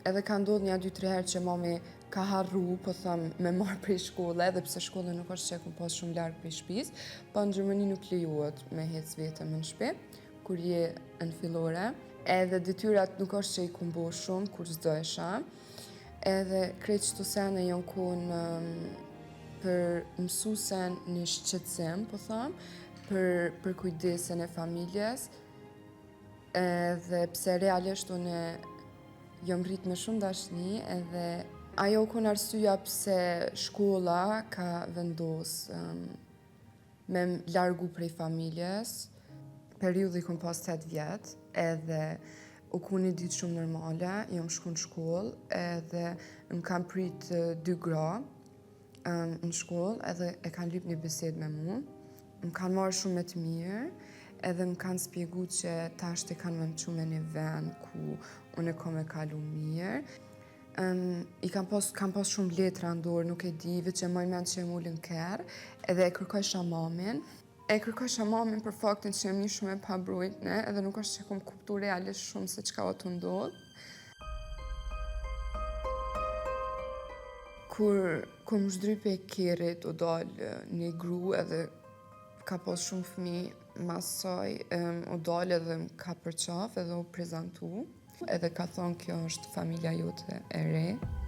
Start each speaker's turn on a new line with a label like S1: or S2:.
S1: Edhe ka ndodhur një 2-3 herë që mami ka harru, po thëmë, me marrë prej shkolle, edhe pse shkolla nuk është që e kom pas shumë larg prej shtëpisë, po në Gjermani nuk lejohet me hec vetëm në shtëpi, kur je në fillore. Edhe detyrat nuk është që i kom bo shumë, kur s'do isha. Edhe krejt qëto sene janë konë për mësuesen një shqetësim, po thëmë, për kujdesin e familjes, edhe pse realisht unë jam rrit me shumë dashni, edhe ajo kon arsyeja pse shkolla ka vendos me më largu prej familjes. Periudhi kom pas 8 vjet, edhe u kon një ditë shumë normale, jam shku në shkollë, edhe më kam prit 2 gra në shkollë, edhe e kanë lyp një bisedë me mu. Më kanë marrë shumë me të mirë, edhe më kanë spjegu që tash të kanë me më qu me një vend ku unë e kom e kalu mirë. Kam pas shumë letra ndorë, nuk e di, veç e mojnë mend që e mullin kërë, edhe e kërkojsha mamin. E kërkojsha mamin për faktin që jam një shumë e pabrojtne, edhe nuk është që kom kuptu realisht shumë se çka o të ndodhë. Kur kom zhdrype e kerit, o dalë një gru edhe ka pas shumë fëmijë, mas saj o dalë edhe më ka përqaf edhe o prezentu. Edhe ka thonë kjo është familja jote e re.